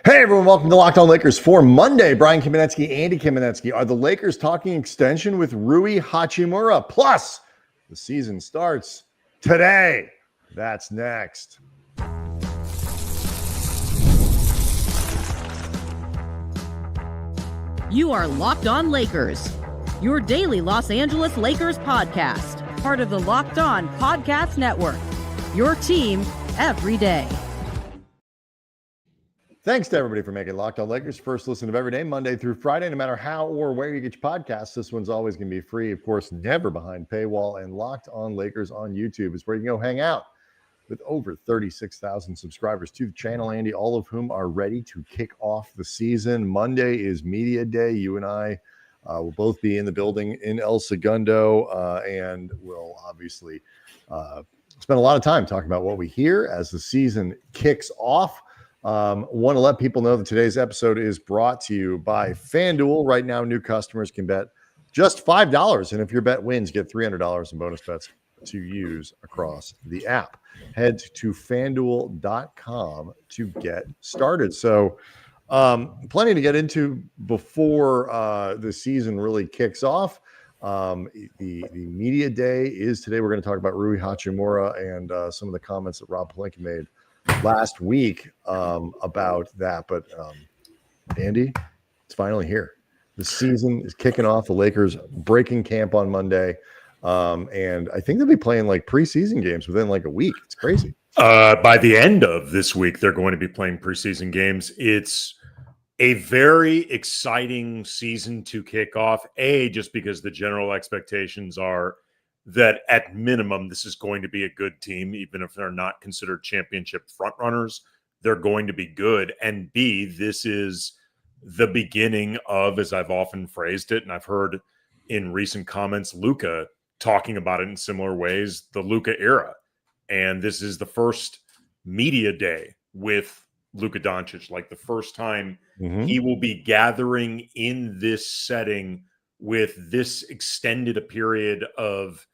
Hey everyone, welcome to Locked On Lakers for Monday. Brian Kamenetsky, Andy Kamenetsky. Are the Lakers talking extension with Rui Hachimura? Plus, the season starts today. That's next. You are Locked On Lakers, your daily Los Angeles Lakers podcast, part of the Locked On Podcast Network, your team every day. Thanks to everybody for making Locked On Lakers first listen of every day, Monday through Friday. No matter how or where you get your podcasts, this one's always going to be free. Of course, never behind paywall. And Locked On Lakers on YouTube is where you can go hang out with over 36,000 subscribers to the channel, Andy, all of whom are ready to kick off the season. Monday is media day. You and I will both be in the building in El Segundo, and we'll obviously spend a lot of time talking about what we hear as the season kicks off. Want to let people know that today's episode is brought to you by FanDuel. Right now, new customers can bet just $5, and if your bet wins, get $300 in bonus bets to use across the app. Head to FanDuel.com to get started. So, plenty to get into before the season really kicks off. The media day is today. We're going to talk about Rui Hachimura and some of the comments that Rob Pelinka made last week about that. But Andy, it's finally here. The season is kicking off. The Lakers breaking camp on Monday. And I think they'll be playing like preseason games within like a week. It's crazy. By the end of this week, they're going to be playing preseason games. It's a very exciting season to kick off. Just because the general expectations are that at minimum, this is going to be a good team, even if they're not considered championship frontrunners, they're going to be good. And B, this is the beginning of, as I've often phrased it, and I've heard in recent comments, Luka talking about it in similar ways, the Luka era. And this is the first media day with Luka Dončić, like the first time he will be gathering in this setting with this extended a period of,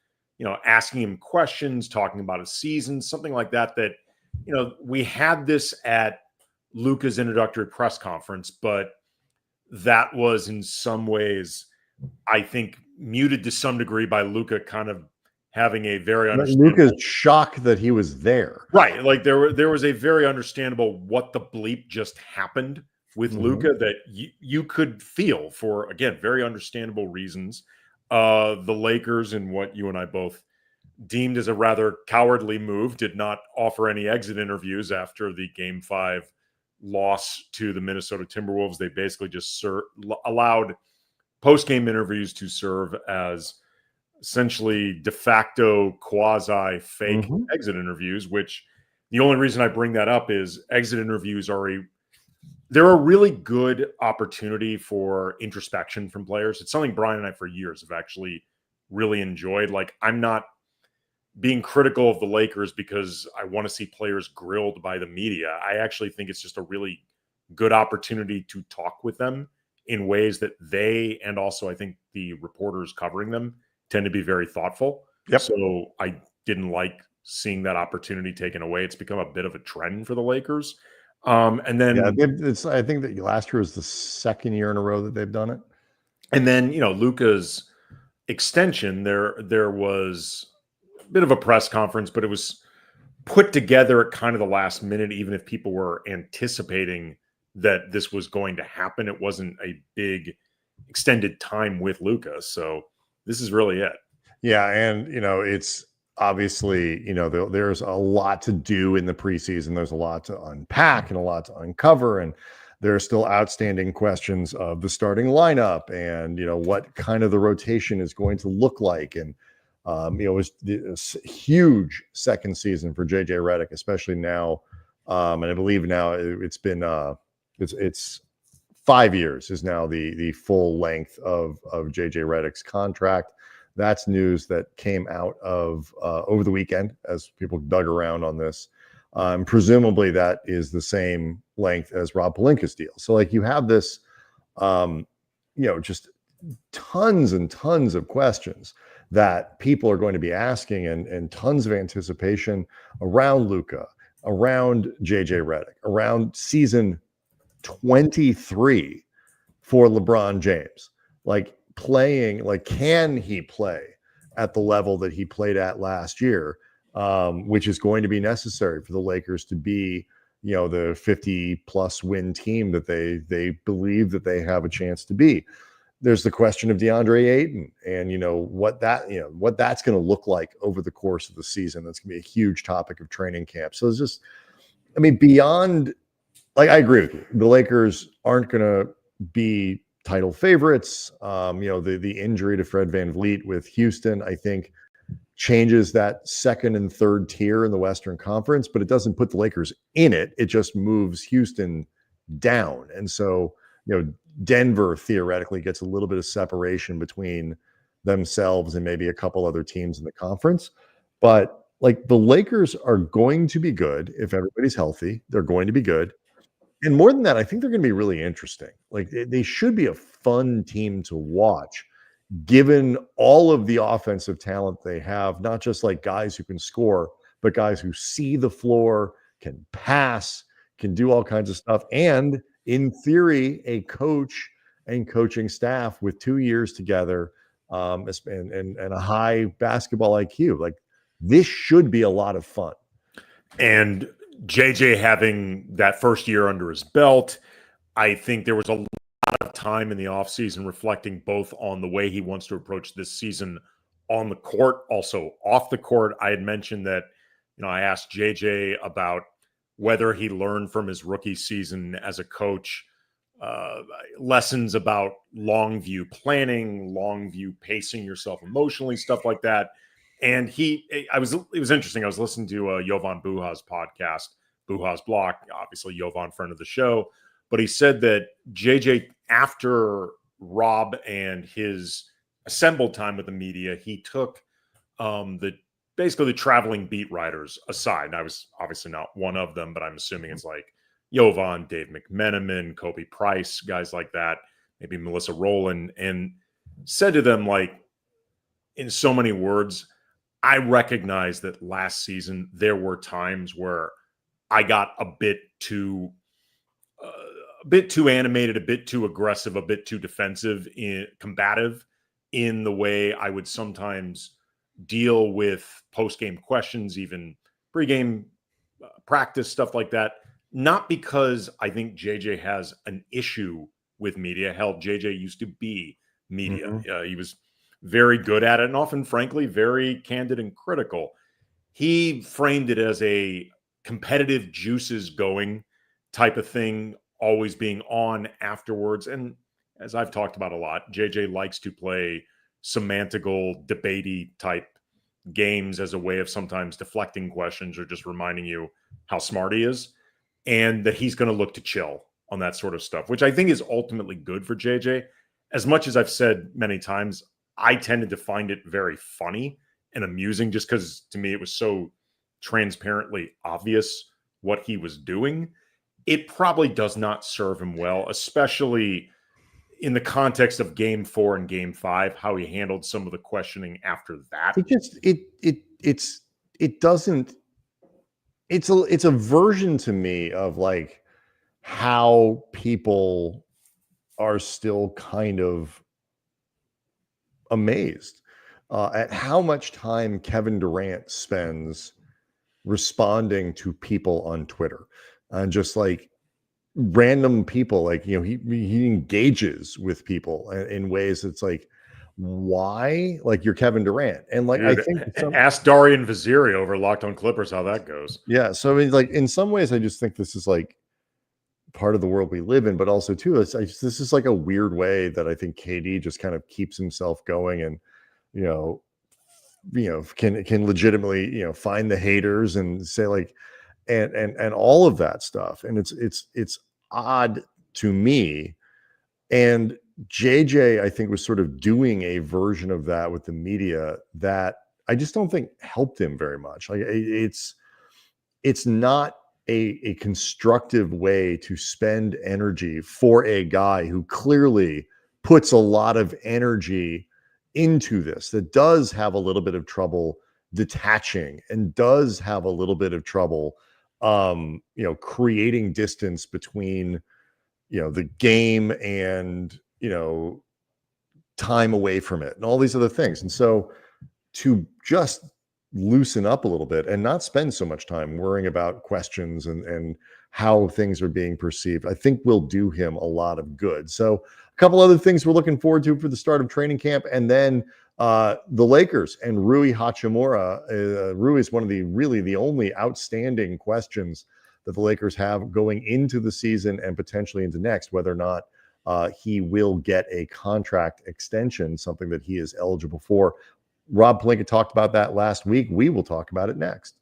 asking him questions, talking about a season, something like that, we had this at Luka's introductory press conference, but that was in some ways, I think, muted to some degree by Luka kind of having a very understandable... Luka's shocked that he was there. Right. Like there was a very understandable what the bleep just happened with Luka that you could feel for, again, very understandable reasons. The Lakers, and what you and I both deemed as a rather cowardly move, did not offer any exit interviews after the Game 5 loss to the Minnesota Timberwolves. They basically just allowed post-game interviews to serve as essentially de facto quasi-fake exit interviews, which the only reason I bring that up is exit interviews they're a really good opportunity for introspection from players. It's something Brian and I for years have actually really enjoyed. Like, I'm not being critical of the Lakers because I want to see players grilled by the media. I actually think it's just a really good opportunity to talk with them in ways that they, and also I think the reporters covering them, tend to be very thoughtful. Yep. So I didn't like seeing that opportunity taken away. It's become a bit of a trend for the Lakers. And then I think that last year was the second year in a row that they've done it. And then, Luka's extension, there was a bit of a press conference, but it was put together at kind of the last minute, even if people were anticipating that this was going to happen. It wasn't a big extended time with Luka. So this is really it. Yeah. And, it's obviously, there's a lot to do in the preseason. There's a lot to unpack and a lot to uncover. And there are still outstanding questions of the starting lineup and, what kind of the rotation is going to look like. And, it was a huge second season for JJ Redick, especially now. And I believe now it's been, it's 5 years is now the full length of JJ Redick's contract. That's news that came out of over the weekend as people dug around on this. Presumably that is the same length as Rob Pelinka's deal. So like you have this, just tons and tons of questions that people are going to be asking and tons of anticipation around Luka, around JJ Redick, around season 23 for LeBron James. Like playing, like can he play at the level that he played at last year, which is going to be necessary for the Lakers to be, the 50+ win team that they believe that they have a chance to be. There's the question of DeAndre Ayton and what that's going to look like over the course of the season. That's going to be a huge topic of training camp. So it's just, beyond, like, I agree with you. The Lakers aren't going to be title favorites. The injury to Fred VanVleet with Houston, I think, changes that second and third tier in the Western Conference, but it doesn't put the Lakers in it. It just moves Houston down. And so, Denver theoretically gets a little bit of separation between themselves and maybe a couple other teams in the conference. But like the Lakers are going to be good if everybody's healthy. They're going to be good. And more than that, I think they're going to be really interesting. Like they should be a fun team to watch, given all of the offensive talent they have, not just like guys who can score, but guys who see the floor, can pass, can do all kinds of stuff. And in theory, a coach and coaching staff with 2 years together and a high basketball IQ. Like this should be a lot of fun. And JJ having that first year under his belt, I think there was a lot of time in the offseason reflecting both on the way he wants to approach this season on the court, also off the court. I had mentioned that, I asked JJ about whether he learned from his rookie season as a coach, lessons about long view planning, long view pacing yourself emotionally, stuff like that. And it was interesting. I was listening to Jovan Buha's podcast, Buha's Block, obviously Jovan, friend of the show, but he said that JJ, after Rob and his assembled time with the media, he took basically the traveling beat writers aside. And I was obviously not one of them, but I'm assuming it's like Jovan, Dave McMenamin, Kobe Price, guys like that, maybe Melissa Rowland, and said to them, like, in so many words, I recognize that last season there were times where I got a bit too animated, a bit too aggressive, a bit too defensive, combative in the way I would sometimes deal with post-game questions, even pre-game practice, stuff like that. Not because I think JJ has an issue with media. Hell, JJ used to be media. Mm-hmm. He was very good at it and often, frankly, very candid and critical. He framed it as a competitive juices going type of thing, always being on afterwards. And as I've talked about a lot, JJ likes to play semantical, debatey type games as a way of sometimes deflecting questions or just reminding you how smart he is, and that he's going to look to chill on that sort of stuff, which I think is ultimately good for JJ. As much as I've said many times, I tended to find it very funny and amusing just because to me it was so transparently obvious what he was doing. It probably does not serve him well, especially in the context of Game 4 and Game 5, how he handled some of the questioning after that. It's a version to me of like how people are still kind of amazed at how much time Kevin Durant spends responding to people on Twitter and just like random people. Like, he engages with people in ways that's like, why? Like, you're Kevin Durant. And like, Dude, I think ask Darian Vaziri over Locked On Clippers how that goes. Yeah. So like in some ways, I just think this is like part of the world we live in, but also too, this is like a weird way that I think KD just kind of keeps himself going and, can legitimately, find the haters and say like, and all of that stuff. And it's odd to me. And JJ, I think, was sort of doing a version of that with the media that I just don't think helped him very much. Like it's not a constructive way to spend energy for a guy who clearly puts a lot of energy into this, that does have a little bit of trouble detaching and does have a little bit of trouble creating distance between the game and, time away from it and all these other things. And so to just loosen up a little bit and not spend so much time worrying about questions and how things are being perceived, I think will do him a lot of good. So a couple other things we're looking forward to for the start of training camp, and then the Lakers and Rui Hachimura. Rui is one of the only outstanding questions that the Lakers have going into the season and potentially into next, whether or not he will get a contract extension, something that he is eligible for. Rob Pelinka talked about that last week. We will talk about it next.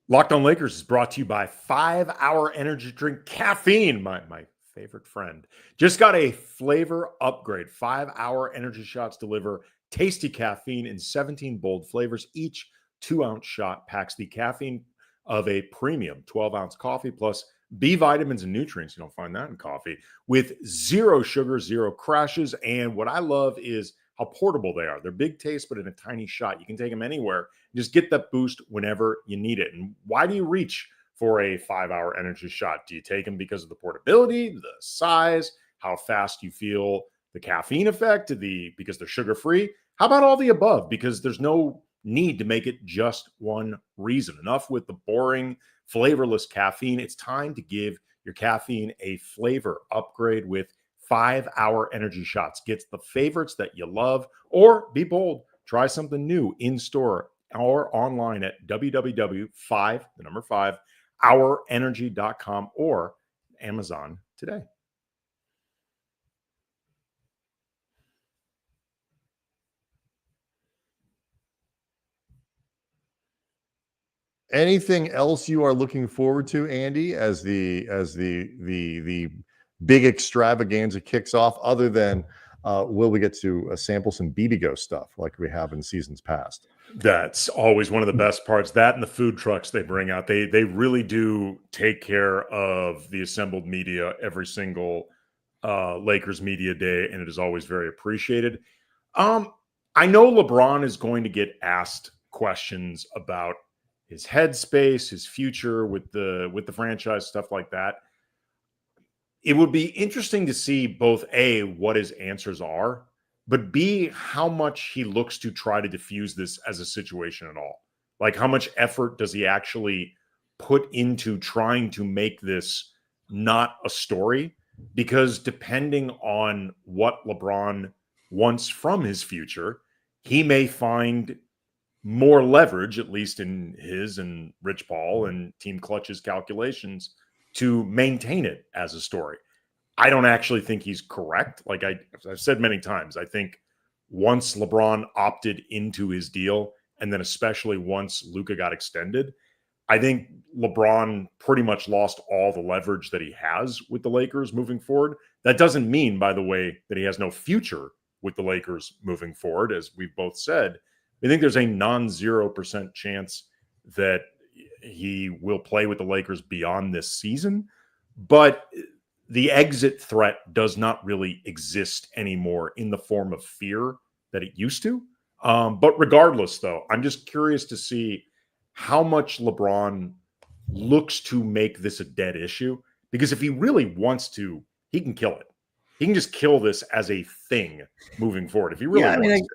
Locked On Lakers is brought to you by 5-Hour Energy Drink Caffeine, my favorite friend. Just got a flavor upgrade. 5-Hour Energy shots deliver tasty caffeine in 17 bold flavors. Each 2-ounce shot packs the caffeine of a premium 12-ounce coffee plus B vitamins and nutrients. You don't find that in coffee, with zero sugar, zero crashes. And what I love is how portable they are. They're big taste, but in a tiny shot. You can take them anywhere. Just get that boost whenever you need it. And why do you reach for a 5-hour energy shot? Do you take them because of the portability, the size, how fast you feel the caffeine effect, because they're sugar-free? How about all the above? Because there's no need to make it just one reason. Enough with the boring, flavorless caffeine. It's time to give your caffeine a flavor upgrade with 5-hour energy shots. Get the favorites that you love, or be bold. Try something new in store or online at www.5hourenergy.com or Amazon today. Anything else you are looking forward to, Andy, as the big extravaganza kicks off, other than will we get to sample some BBGO stuff like we have in seasons past? That's always one of the best parts. That and the food trucks they bring out. They really do take care of the assembled media every single Lakers media day, and it is always very appreciated. I know LeBron is going to get asked questions about his headspace, his future with the franchise, stuff like that. It would be interesting to see both A, what his answers are, but B, how much he looks to try to diffuse this as a situation at all. Like, how much effort does he actually put into trying to make this not a story? Because depending on what LeBron wants from his future, he may find more leverage, at least in his and Rich Paul and Team Clutch's calculations, to maintain it as a story. I don't actually think he's correct. Like I've said many times, I think once LeBron opted into his deal, and then especially once Luka got extended, I think LeBron pretty much lost all the leverage that he has with the Lakers moving forward. That doesn't mean, by the way, that he has no future with the Lakers moving forward, as we've both said. I think there's a non-0% chance that he will play with the Lakers beyond this season, but the exit threat does not really exist anymore in the form of fear that it used to. But regardless, though, I'm just curious to see how much LeBron looks to make this a dead issue, because if he really wants to, he can kill it. He can just kill this as a thing moving forward if he really wants to.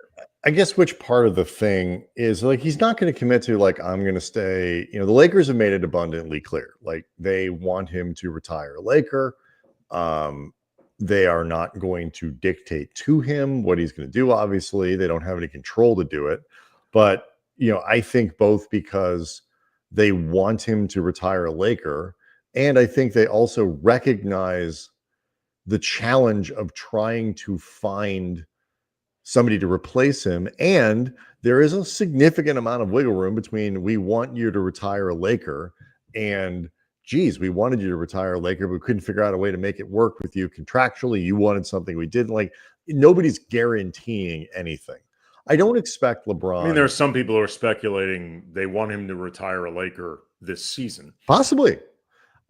I guess which part of the thing is, like, he's not going to commit to, like, I'm going to stay. The Lakers have made it abundantly clear, like, they want him to retire a Laker. They are not going to dictate to him what he's going to do. Obviously, they don't have any control to do it. But, I think both because they want him to retire a Laker, and I think they also recognize the challenge of trying to find somebody to replace him. And there is a significant amount of wiggle room between we want you to retire a Laker and, geez, we wanted you to retire a Laker, but we couldn't figure out a way to make it work with you contractually. You wanted something we didn't. Like, nobody's guaranteeing anything. I don't expect LeBron. I mean, there are some people who are speculating they want him to retire a Laker this season. Possibly. I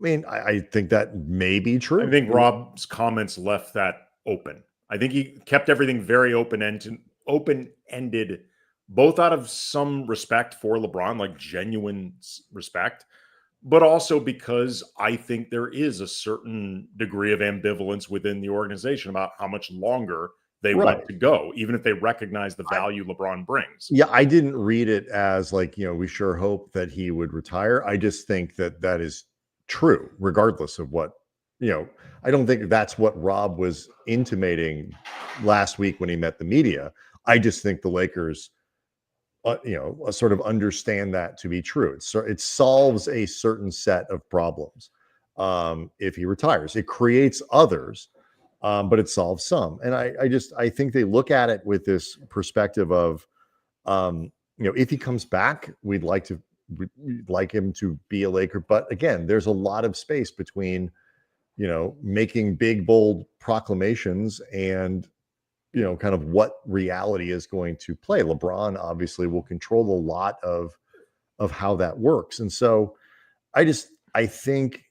mean, I think that may be true. I think Rob's comments left that open. I think he kept everything very open-ended, both out of some respect for LeBron, like genuine respect, but also because I think there is a certain degree of ambivalence within the organization about how much longer they Right. want to go, even if they recognize the value LeBron brings. Yeah, I didn't read it as like, we sure hope that he would retire. I just think that that is true, regardless of what, I don't think that's what Rob was intimating last week when he met the media. I just think the Lakers, sort of understand that to be true. It solves a certain set of problems. If he retires, it creates others, but it solves some. And I think they look at it with this perspective of, if he comes back, we'd like him to be a Laker. But again, there's a lot of space between, making big, bold proclamations and, kind of what reality is going to play. LeBron obviously will control a lot of how that works. And so I think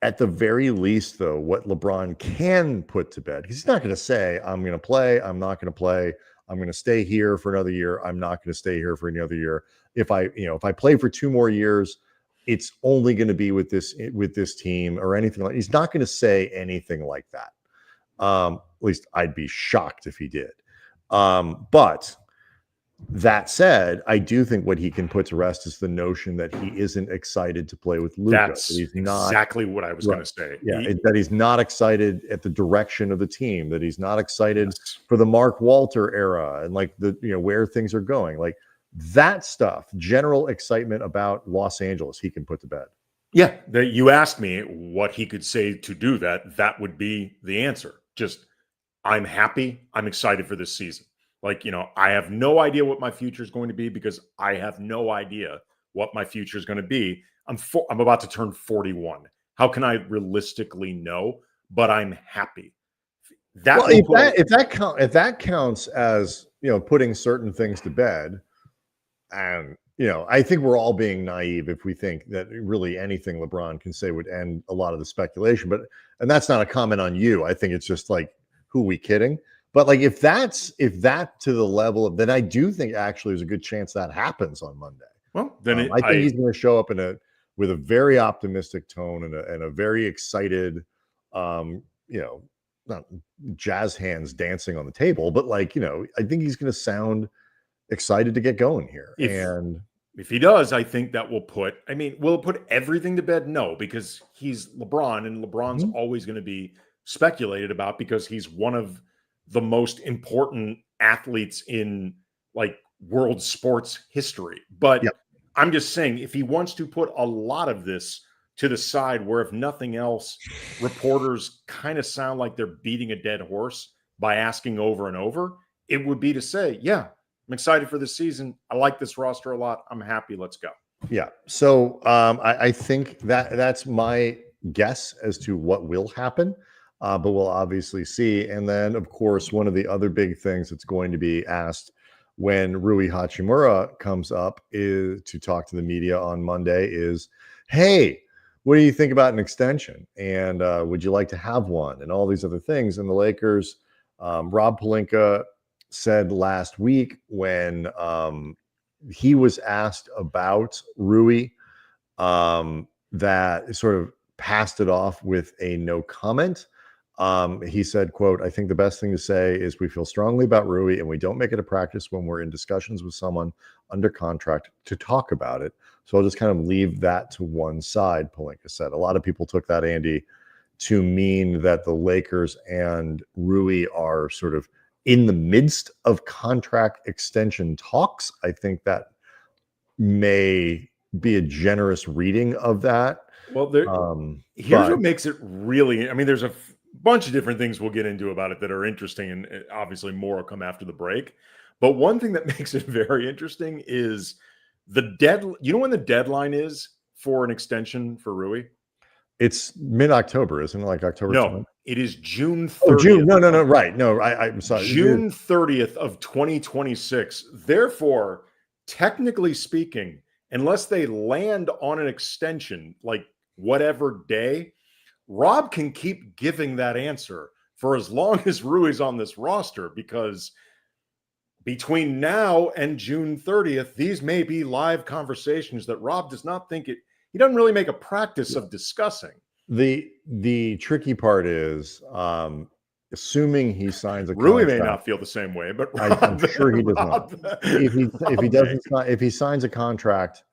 at the very least, though, what LeBron can put to bed, because he's not going to say, I'm going to play, I'm not going to play, I'm going to stay here for another year, I'm not going to stay here for another year. If I play for 2 more years, it's only going to be with this team or anything like. He's not going to say anything like that. At least I'd be shocked if he did. But that said, I do think what he can put to rest is the notion that he isn't excited to play with Luka. That's exactly what I was going to say. Yeah, that he's not excited at the direction of the team, that he's not excited for the Mark Walter era and like where things are going. Like that stuff, general excitement about Los Angeles, he can put to bed. Yeah, you asked me what he could say to do that. That would be the answer. Just, I'm happy. I'm excited for this season. Like, I have no idea what my future is going to be because I have no idea what my future is going to be. I'm about to turn 41. How can I realistically know? But I'm happy. If that counts as putting certain things to bed, and I think we're all being naive if we think that really anything LeBron can say would end a lot of the speculation. And that's not a comment on you. I think it's just like, who are we kidding? But like, if that to the level of, then I do think actually there's a good chance that happens on Monday. Well, then I think he's going to show up with a very optimistic tone and a very excited, not jazz hands dancing on the table, but like, I think he's going to sound excited to get going here. If he does, I think that will will it put everything to bed? No, because he's LeBron, and LeBron's always going to be speculated about because he's one of the most important athletes in like world sports history. But I'm just saying, if he wants to put a lot of this to the side, where if nothing else, reporters kind of sound like they're beating a dead horse by asking over and over, it would be to say, yeah, I'm excited for this season. I like this roster a lot. I'm happy. Let's go. Yeah. So I think that's my guess as to what will happen. But we'll obviously see. And then, of course, one of the other big things that's going to be asked when Rui Hachimura comes up is to talk to the media on Monday is, hey, what do you think about an extension? And would you like to have one? And all these other things. And the Lakers, Rob Pelinka said last week when he was asked about Rui, that sort of passed it off with a no comment. He said, quote, I think the best thing to say is we feel strongly about Rui and we don't make it a practice when we're in discussions with someone under contract to talk about it. So I'll just kind of leave that to one side, Pelinka said. A lot of people took that, Andy, to mean that the Lakers and Rui are sort of in the midst of contract extension talks. I think that may be a generous reading of that. Well, here's what makes it really, there's a bunch of different things we'll get into about it that are interesting, and obviously more will come after the break. But one thing that makes it very interesting is when the deadline is for an extension for Rui? It's mid-October, isn't it? Like October? No, 20th? It is June 30th. Oh, June. No, right. No, I'm sorry. June 30th of 2026. Therefore, technically speaking, unless they land on an extension, like whatever day, Rob can keep giving that answer for as long as Rui's on this roster, because between now and June 30th, these may be live conversations that Rob does not think he doesn't really make a practice of discussing. The tricky part is assuming he signs a Rui contract. may not feel the same way, but I'm sure he does not. If he signs a contract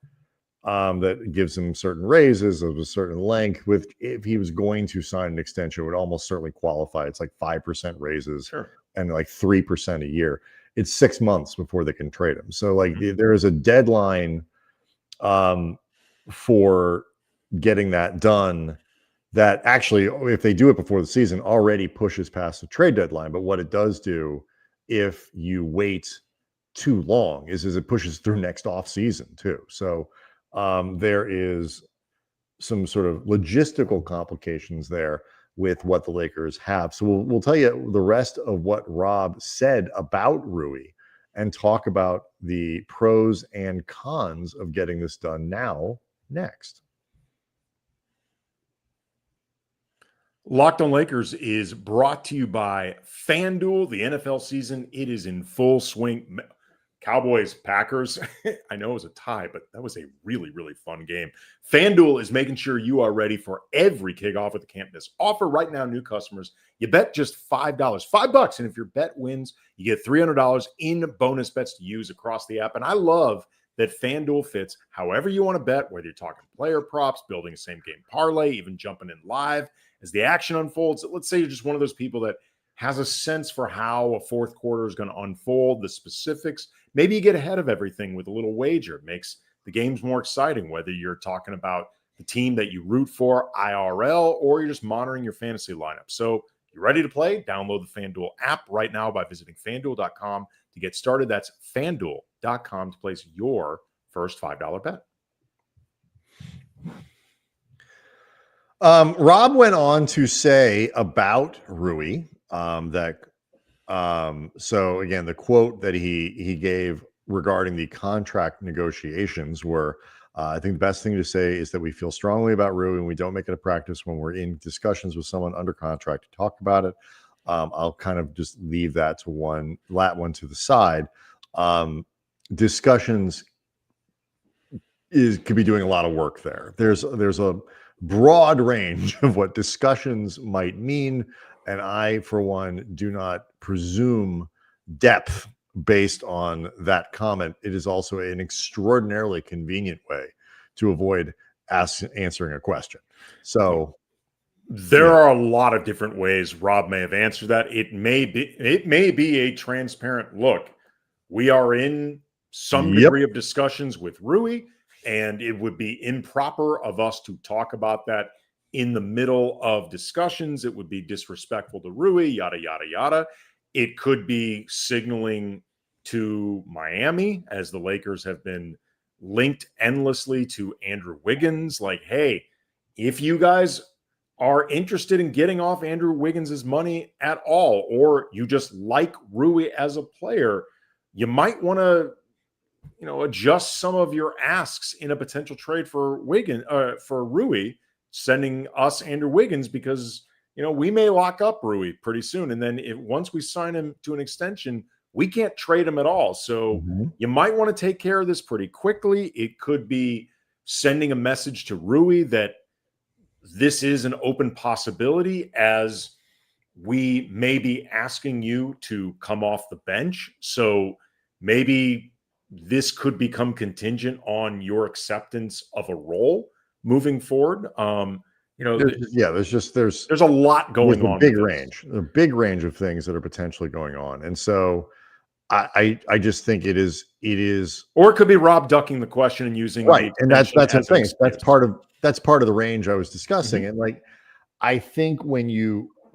that gives him certain raises of a certain length, if he was going to sign an extension, it would almost certainly qualify. It's like 5% raises and like 3% a year. It's 6 months before they can trade him. So like there is a deadline for getting that done that actually, if they do it before the season, already pushes past the trade deadline. But what it does do, if you wait too long, is it pushes through next off season too. So there is some sort of logistical complications there with what the Lakers have. So we'll tell you the rest of what Rob said about Rui and talk about the pros and cons of getting this done now next. Locked on Lakers is brought to you by FanDuel. The NFL season, it is in full swing. Cowboys, Packers, I know it was a tie, but that was a really, really fun game. FanDuel is making sure you are ready for every kickoff with the can't miss offer. Right now, new customers, you bet just $5, $5. And if your bet wins, you get $300 in bonus bets to use across the app. And I love that FanDuel fits however you want to bet, whether you're talking player props, building a same game parlay, even jumping in live as the action unfolds. Let's say you're just one of those people that has a sense for how a fourth quarter is going to unfold, the specifics. Maybe you get ahead of everything with a little wager. It makes the games more exciting, whether you're talking about the team that you root for IRL or you're just monitoring your fantasy lineup. So you ready to play? Download the FanDuel app right now by visiting FanDuel.com to get started. That's FanDuel.com to place your first $5 bet. Rob went on to say about Rui so again, the quote that he gave regarding the contract negotiations were, I think the best thing to say is that we feel strongly about Rui and we don't make it a practice when we're in discussions with someone under contract to talk about it. I'll kind of just leave that to one to the side. Discussions could be doing a lot of work there. There's a broad range of what discussions might mean. And I, for one, do not presume depth based on that comment. It is also an extraordinarily convenient way to avoid answering a question. So there are a lot of different ways Rob may have answered that. It may be a transparent look. We are in some degree of discussions with Rui, and it would be improper of us to talk about that in the middle of discussions. It would be disrespectful to Rui, yada, yada, yada. It could be signaling to Miami, as the Lakers have been linked endlessly to Andrew Wiggins. Like, hey, if you guys are interested in getting off Andrew Wiggins' money at all, or you just like Rui as a player, you might want to, adjust some of your asks in a potential trade for Rui, sending us Andrew Wiggins, because, we may lock up Rui pretty soon. And then once we sign him to an extension, we can't trade him at all. So you might want to take care of this pretty quickly. It could be sending a message to Rui that this is an open possibility, as we may be asking you to come off the bench. So maybe this could become contingent on your acceptance of a role moving forward. There's a lot going on. A big range of things that are potentially going on. And so I just think it is, or it could be Rob ducking the question and using right. And that's the thing. That's part of the range I was discussing. And like, I think when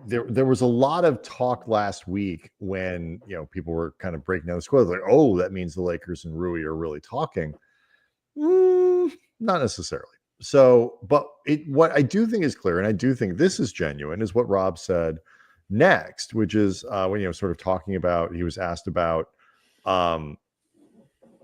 there was a lot of talk last week when, people were kind of breaking down the score, like, oh, that means the Lakers and Rui are really talking. Not necessarily. So, but what I do think is clear, and I do think this is genuine, is what Rob said next, which is when, sort of talking about, he was asked about,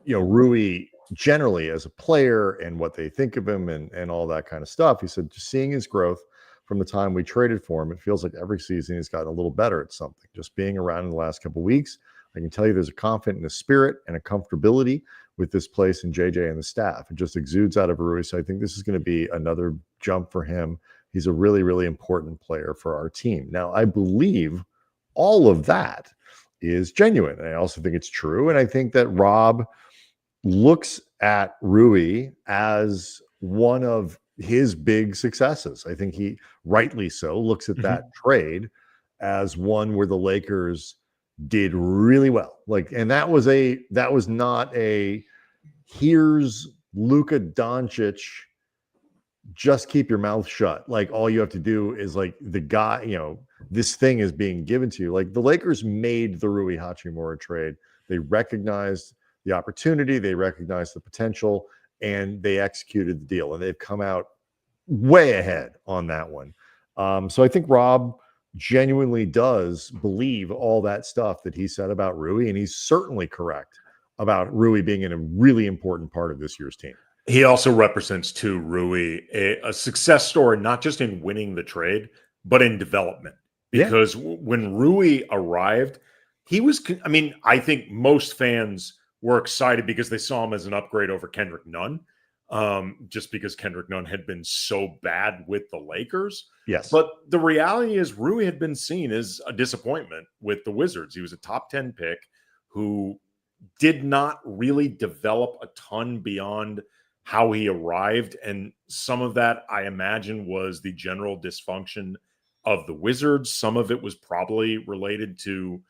Rui generally as a player and what they think of him and all that kind of stuff. He said, just seeing his growth from the time we traded for him, it feels like every season he's gotten a little better at something. Just being around in the last couple of weeks, I can tell you there's a confidence in his spirit and a comfortability with this place and JJ and the staff. It just exudes out of Rui. So I think this is going to be another jump for him. He's a really, really important player for our team. Now, I believe all of that is genuine. And I also think it's true. And I think that Rob looks at Rui as one of his big successes. I think he rightly so looks at that trade as one where the Lakers did really well. And that was not a here's Luka Dončić, just keep your mouth shut. All you have to do is the guy, this thing is being given to you. The Lakers made the Rui Hachimura trade. They recognized the opportunity, they recognized the potential, and they executed the deal. And they've come out way ahead on that one. So I think Rob genuinely does believe all that stuff that he said about Rui, and he's certainly correct about Rui being in a really important part of this year's team. He also represents, too, Rui, a success story, not just in winning the trade, but in development. Because when Rui arrived, he was, I think most fans were excited because they saw him as an upgrade over Kendrick Nunn, just because Kendrick Nunn had been so bad with the Lakers. Yes. But the reality is Rui had been seen as a disappointment with the Wizards. He was a top 10 pick who did not really develop a ton beyond how he arrived. And some of that, I imagine, was the general dysfunction of the Wizards. Some of it was probably related to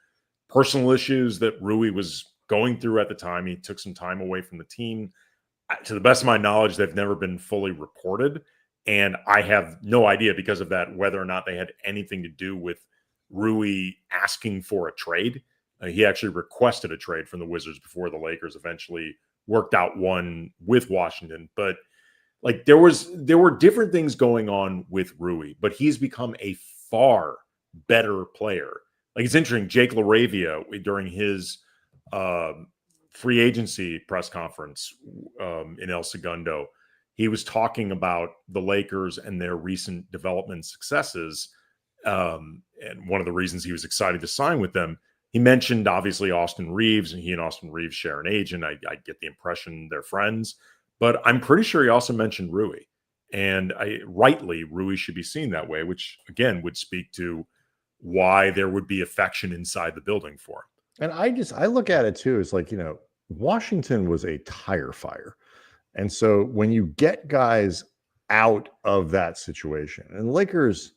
personal issues that Rui was going through at the time. He took some time away from the team. To the best of my knowledge, they've never been fully reported. And I have no idea because of that whether or not they had anything to do with Rui asking for a trade. He actually requested a trade from the Wizards before the Lakers eventually worked out one with Washington. But there were different things going on with Rui, but he's become a far better player. It's interesting, Jake LaRavia, during his free agency press conference in El Segundo, he was talking about the Lakers and their recent development successes. And one of the reasons he was excited to sign with them, he mentioned obviously Austin Reeves, and he and Austin Reeves share an agent. I get the impression they're friends, but I'm pretty sure he also mentioned Rui. And rightly, Rui should be seen that way, which again would speak to why there would be affection inside the building for him. And I look at it too, as Washington was a tire fire. And so when you get guys out of that situation, and Lakers,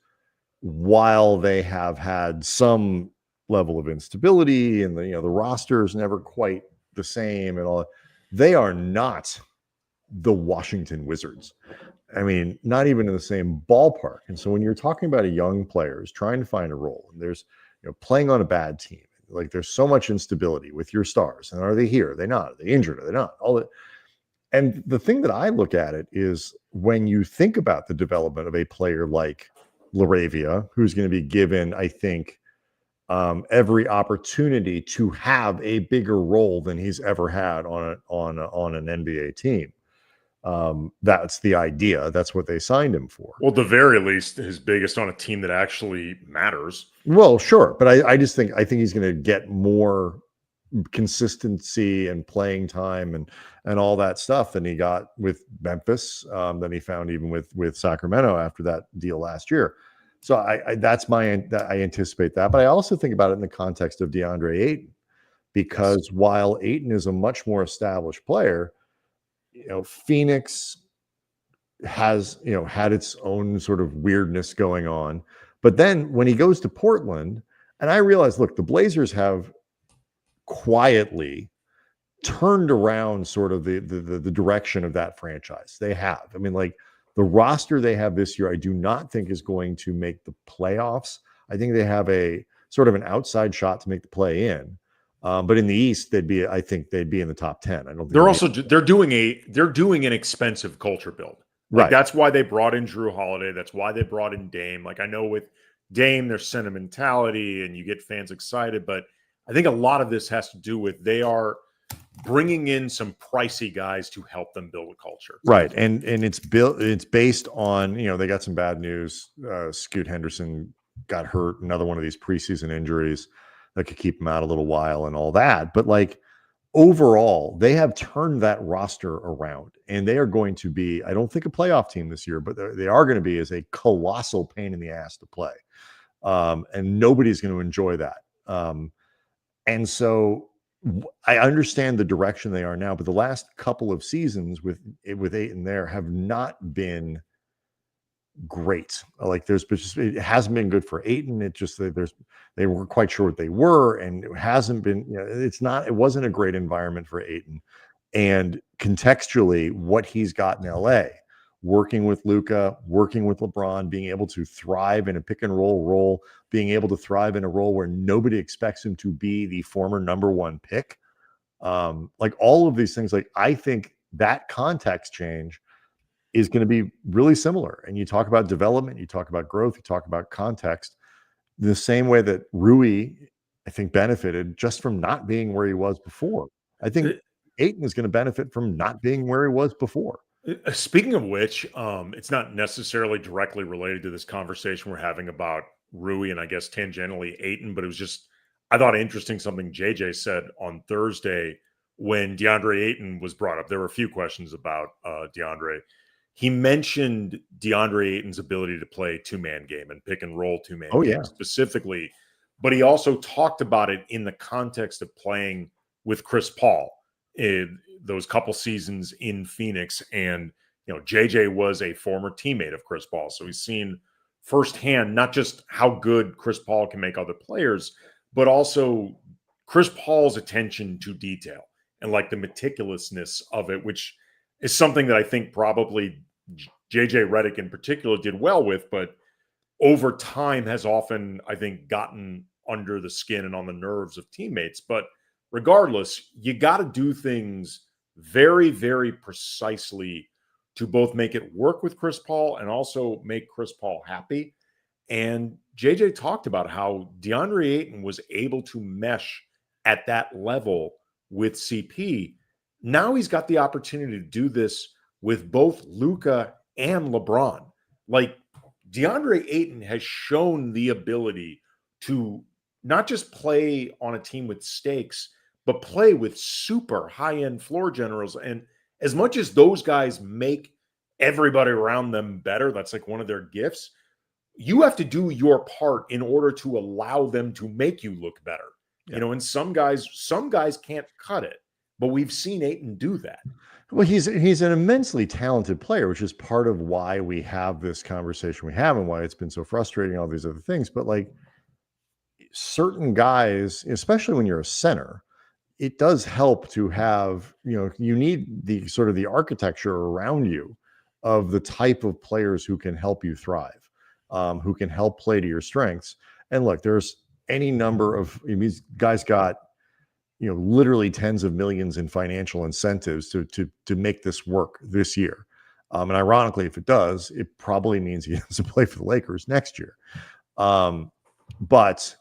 while they have had some level of instability and the roster is never quite the same and all, they are not the Washington Wizards. Not even in the same ballpark. And so when you're talking about a young players trying to find a role, and there's playing on a bad team, there's so much instability with your stars. And are they here? Are they not? Are they injured? Are they not? All that. And the thing that I look at it is when you think about the development of a player like LaRavia, who's going to be given, I think, every opportunity to have a bigger role than he's ever had on an NBA team. That's the idea. That's what they signed him for. Well, at the very least, his biggest on a team that actually matters. Well, sure. But I think he's going to get more consistency and playing time and all that stuff than he got with Memphis, than he found even with Sacramento after that deal last year. So I anticipate that. But I also think about it in the context of DeAndre Ayton, because while Ayton is a much more established player, Phoenix has, had its own sort of weirdness going on. But then when he goes to Portland, and I realize, look, the Blazers have quietly turned around sort of the direction of that franchise. They have. The roster they have this year, I do not think is going to make the playoffs. I think they have a sort of an outside shot to make the play in. But in the East, I think they'd be in the top 10. I don't think they're doing an expensive culture build. Right. That's why they brought in Drew Holiday. That's why they brought in Dame. I know with Dame, there's sentimentality and you get fans excited, but I think a lot of this has to do with they are bringing in some pricey guys to help them build a culture. Right. And it's based on, they got some bad news. Scoot Henderson got hurt, another one of these preseason injuries that could keep him out a little while and all that. But overall, they have turned that roster around, and they are going to be, I don't think a playoff team this year, but they are going to be as a colossal pain in the ass to play. And nobody's going to enjoy that. And so I understand the direction they are now, but the last couple of seasons with Ayton there have not been great. Like it hasn't been good for Ayton. It just they weren't quite sure what they were, and it hasn't been. It wasn't a great environment for Ayton. And contextually, what he's got in LA, working with Luka, working with LeBron, being able to thrive in a pick and roll role, being able to thrive in a role where nobody expects him to be the former number one pick. Like all of these things, like I think that context change is going to be really similar. And you talk about development, you talk about growth, you talk about context, the same way that Rui, I think, benefited just from not being where he was before. I think Ayton is going to benefit from not being where he was before. Speaking of which, it's not necessarily directly related to this conversation we're having about Rui and I guess tangentially Ayton, but it was just, I thought interesting something JJ said on Thursday when DeAndre Ayton was brought up. There were a few questions about DeAndre. He mentioned DeAndre Ayton's ability to play two-man game and pick and roll two-man game specifically, but he also talked about it in the context of playing with Chris Paul in those couple seasons in Phoenix. And, JJ was a former teammate of Chris Paul. So he's seen firsthand, not just how good Chris Paul can make other players, but also Chris Paul's attention to detail and like the meticulousness of it, which is something that I think probably JJ Redick in particular did well with, but over time has often, I think, gotten under the skin and on the nerves of teammates. But regardless, you got to do things very, very precisely to both make it work with Chris Paul and also make Chris Paul happy. And JJ talked about how DeAndre Ayton was able to mesh at that level with CP. Now he's got the opportunity to do this with both Luka and LeBron. Like DeAndre Ayton has shown the ability to not just play on a team with stakes, but play with super high-end floor generals. And as much as those guys make everybody around them better, that's like one of their gifts, you have to do your part in order to allow them to make you look better. Yeah. And some guys can't cut it, but we've seen Ayton do that. Well, he's an immensely talented player, which is part of why we have this conversation we have and why it's been so frustrating, all these other things. But like certain guys, especially when you're a center, it does help to have, you need the sort of the architecture around you of the type of players who can help you thrive, who can help play to your strengths. And look, there's any number of these guys got, literally tens of millions in financial incentives to make this work this year. And ironically, if it does, it probably means he has to play for the Lakers next year. But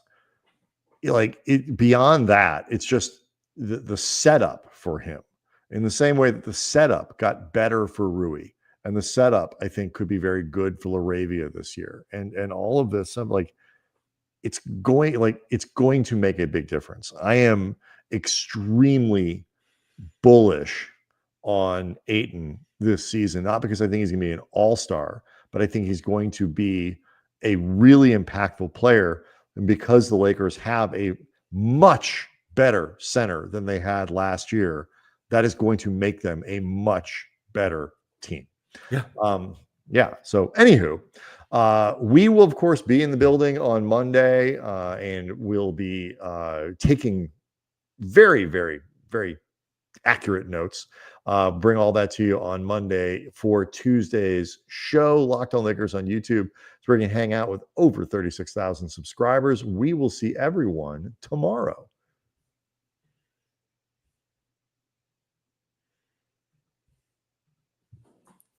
beyond that, it's just the setup for him in the same way that the setup got better for Rui. And the setup, I think, could be very good for LaRavia this year. And all of this, I'm like, it's going to make a big difference. I am extremely bullish on Ayton this season, not because I think he's going to be an all-star, but I think he's going to be a really impactful player. And because the Lakers have a much better center than they had last year, that is going to make them a much better team. Yeah. So anywho, we will of course be in the building on Monday, and we'll be taking very, very, very accurate notes. Bring all that to you on Monday for Tuesday's show, Locked On Lakers on YouTube. So we're going to hang out with over 36,000 subscribers. We will see everyone tomorrow.